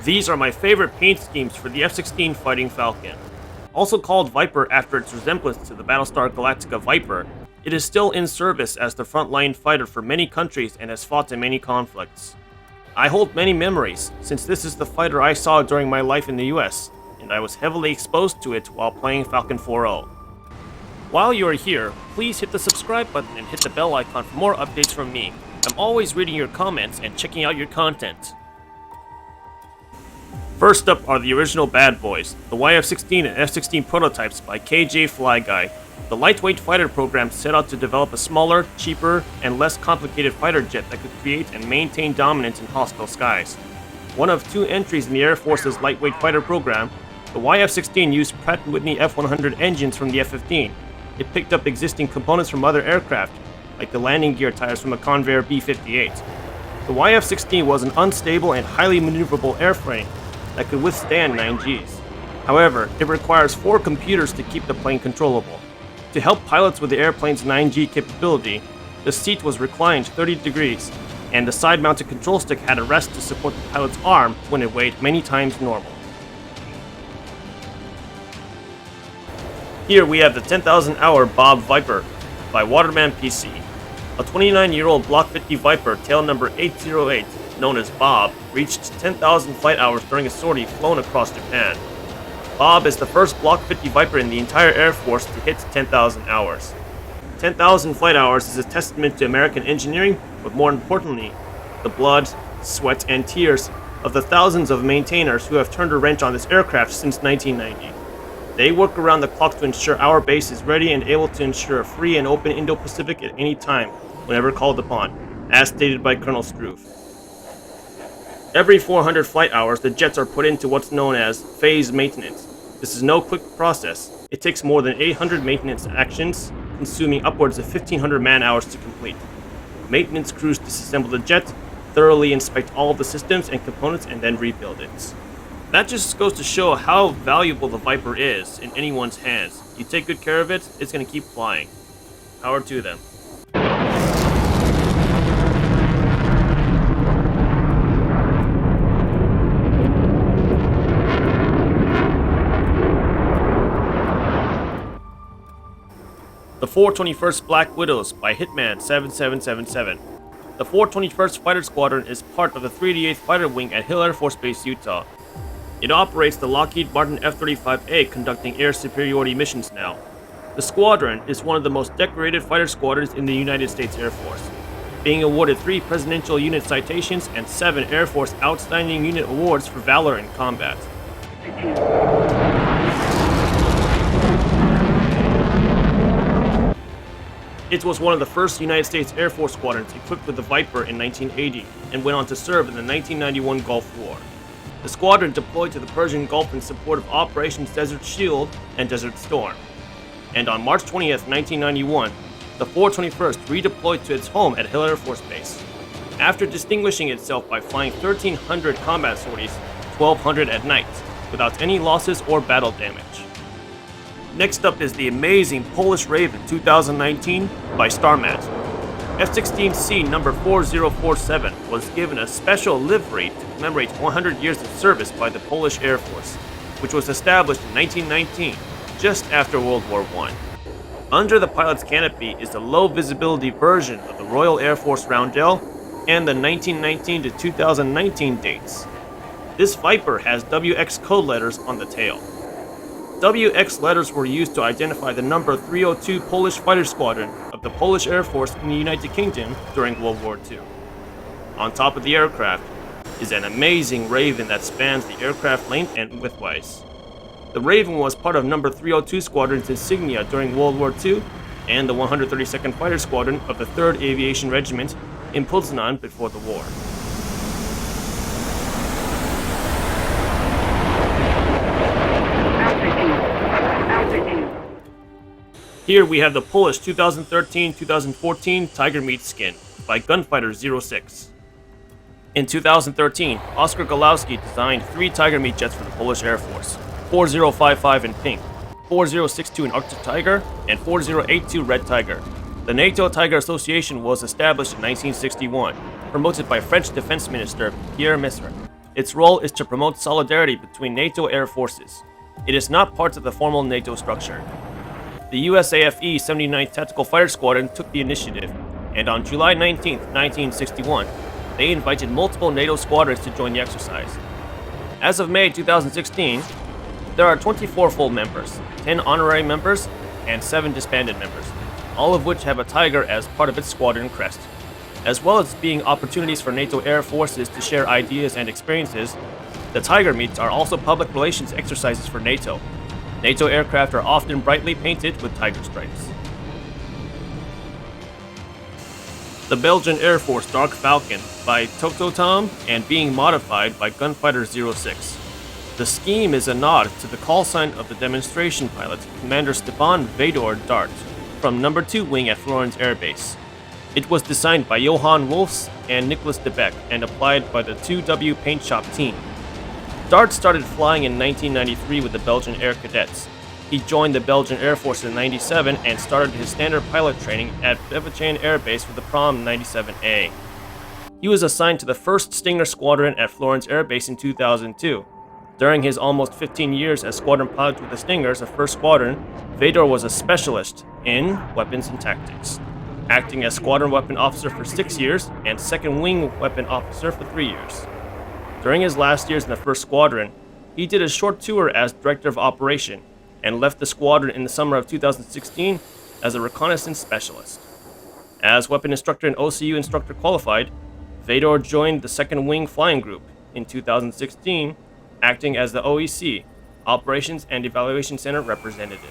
These are my favorite paint schemes for the F-16 Fighting Falcon. Also called Viper after its resemblance to the Battlestar Galactica Viper, it is still in service as the frontline fighter for many countries and has fought in many conflicts. I hold many memories, since this is the fighter I saw during my life in the US, and I was heavily exposed to it while playing Falcon 4.0. While you are here, please hit the subscribe button and hit the bell icon for more updates from me. I'm always reading your comments and checking out your content. First up are the original bad boys, the YF-16 and F-16 prototypes by KJ Flyguy. The lightweight fighter program set out to develop a smaller, cheaper, and less complicated fighter jet that could create and maintain dominance in hostile skies. One of two entries in the Air Force's lightweight fighter program, the YF-16 used Pratt & Whitney F-100 engines from the F-15. It picked up existing components from other aircraft, like the landing gear tires from a Convair B-58. The YF-16 was an unstable and highly maneuverable airframe that could withstand 9Gs. However, it requires 4 computers to keep the plane controllable. To help pilots with the airplane's 9G capability, the seat was reclined 30 degrees, and the side-mounted control stick had a rest to support the pilot's arm when it weighed many times normal. Here we have the 10,000-hour Bob Viper by Waterman PC. A 29-year-old Block 50 Viper, tail number 808, known as Bob, reached 10,000 flight hours during a sortie flown across Japan. Bob is the first Block 50 Viper in the entire Air Force to hit 10,000 hours. 10,000 flight hours is a testament to American engineering, but more importantly, the blood, sweat, and tears of the thousands of maintainers who have turned a wrench on this aircraft since 1990. They work around the clock to ensure our base is ready and able to ensure a free and open Indo-Pacific at any time, whenever called upon, as stated by Colonel Struve. Every 400 flight hours, the jets are put into what's known as phase maintenance. This is no quick process. It takes more than 800 maintenance actions, consuming upwards of 1,500 man-hours to complete. Maintenance crews disassemble the jet, thoroughly inspect all of the systems and components, and then rebuild it. That just goes to show how valuable the Viper is in anyone's hands. You take good care of it, it's going to keep flying. Power to them. The 421st Black Widows by Hitman 7777. The 421st Fighter Squadron is part of the 388th Fighter Wing at Hill Air Force Base, Utah. It operates the Lockheed Martin F-35A, conducting air superiority missions now. The squadron is one of the most decorated fighter squadrons in the United States Air Force, being awarded 3 Presidential Unit Citations and 7 Air Force Outstanding Unit Awards for valor in combat. It was one of the first United States Air Force squadrons equipped with the Viper in 1980 and went on to serve in the 1991 Gulf War. The squadron deployed to the Persian Gulf in support of Operations Desert Shield and Desert Storm. And on March 20th, 1991, the 421st redeployed to its home at Hill Air Force Base. After distinguishing itself by flying 1,300 combat sorties, 1,200 at night, without any losses or battle damage. Next up is the amazing Polish Raven 2019 by StarMat. F-16C number 4047 was given a special livery to commemorate 100 years of service by the Polish Air Force, which was established in 1919, just after World War I. Under the pilot's canopy is the low-visibility version of the Royal Air Force Roundel and the 1919 to 2019 dates. This Viper has WX code letters on the tail. WX letters were used to identify the number 302 Polish Fighter Squadron of the Polish Air Force in the United Kingdom during World War II. On top of the aircraft is an amazing Raven that spans the aircraft length and widthwise. The Raven was part of number 302 Squadron's insignia during World War II and the 132nd Fighter Squadron of the 3rd Aviation Regiment in Poznan before the war. Here we have the Polish 2013-2014 Tiger Meat skin by Gunfighter 06. In 2013, Oskar Galowski designed 3 Tiger Meat jets for the Polish Air Force, 4055 in pink, 4062 in Arctic Tiger, and 4082 Red Tiger. The NATO Tiger Association was established in 1961, promoted by French Defense Minister Pierre Mesmer. Its role is to promote solidarity between NATO air forces. It is not part of the formal NATO structure. The USAFE 79th Tactical Fighter Squadron took the initiative, and on July 19, 1961, they invited multiple NATO squadrons to join the exercise. As of May 2016, there are 24 full members, 10 honorary members, and 7 disbanded members, all of which have a tiger as part of its squadron crest. As well as being opportunities for NATO air forces to share ideas and experiences, the Tiger Meets are also public relations exercises for NATO. NATO aircraft are often brightly painted with tiger stripes. The Belgian Air Force Dark Falcon by Tototom and being modified by Gunfighter 06. The scheme is a nod to the call sign of the demonstration pilot, Commander Stefan Vador Dart, from No. 2 Wing at Florence Air Base. It was designed by Johan Wolfs and Nicholas de Beck and applied by the 2W Paint Shop team. Dart started flying in 1993 with the Belgian Air Cadets. He joined the Belgian Air Force in 97 and started his standard pilot training at Bevechain Air Base with the Prom 97A. He was assigned to the 1st Stinger Squadron at Florence Air Base in 2002. During his almost 15 years as squadron pilot with the Stingers of 1st Squadron, Vador was a specialist in weapons and tactics, acting as Squadron Weapon Officer for 6 years and 2nd Wing Weapon Officer for 3 years. During his last years in the 1st Squadron, he did a short tour as Director of Operation and left the squadron in the summer of 2016 as a reconnaissance specialist. As Weapon Instructor and OCU Instructor qualified, Vador joined the 2nd Wing Flying Group in 2016, acting as the OEC, Operations and Evaluation Center representative.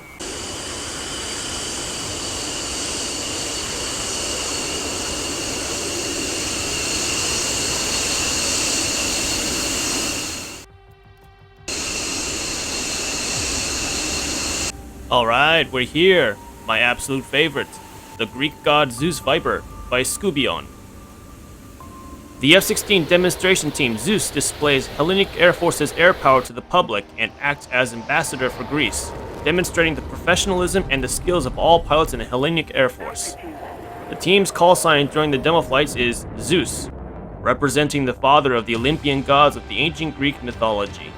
Alright, we're here. My absolute favorite, the Greek god Zeus Viper by Scoobion. The F-16 demonstration team Zeus displays Hellenic Air Force's air power to the public and acts as ambassador for Greece, demonstrating the professionalism and the skills of all pilots in the Hellenic Air Force. The team's call sign during the demo flights is Zeus, representing the father of the Olympian gods of the ancient Greek mythology.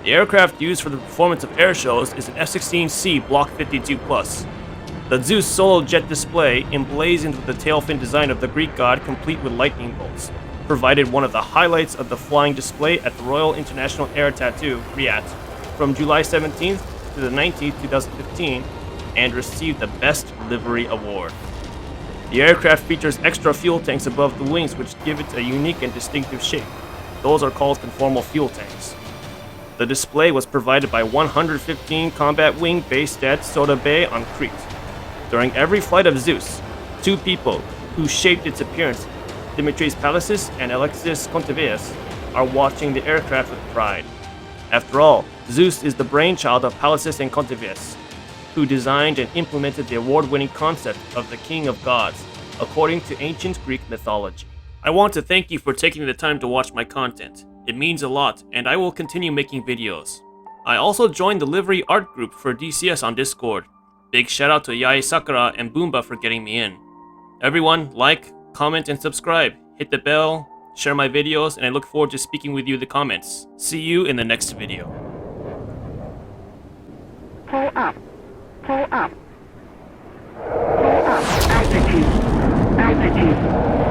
The aircraft used for the performance of air shows is an F-16C Block 52+. The Zeus solo jet display, emblazoned with the tail fin design of the Greek god complete with lightning bolts, provided one of the highlights of the flying display at the Royal International Air Tattoo, RIAT, from July 17th to the 19th, 2015, and received the Best Livery Award. The aircraft features extra fuel tanks above the wings which give it a unique and distinctive shape. Those are called conformal fuel tanks. The display was provided by 115 Combat Wing based at Soda Bay on Crete. During every flight of Zeus, 2 people who shaped its appearance, Dimitris Palacis and Alexis Kontaveas, are watching the aircraft with pride. After all, Zeus is the brainchild of Palacis and Kontaveas, who designed and implemented the award-winning concept of the King of Gods, according to ancient Greek mythology. I want to thank you for taking the time to watch my content. It means a lot, and I will continue making videos. I also joined the livery art group for DCS on Discord. Big shout out to Yai Sakura and Boomba for getting me in. Everyone, like, comment, and subscribe. Hit the bell, share my videos, and I look forward to speaking with you in the comments. See you in the next video. Pull up. Pull up. Pull up. Altitude. Altitude.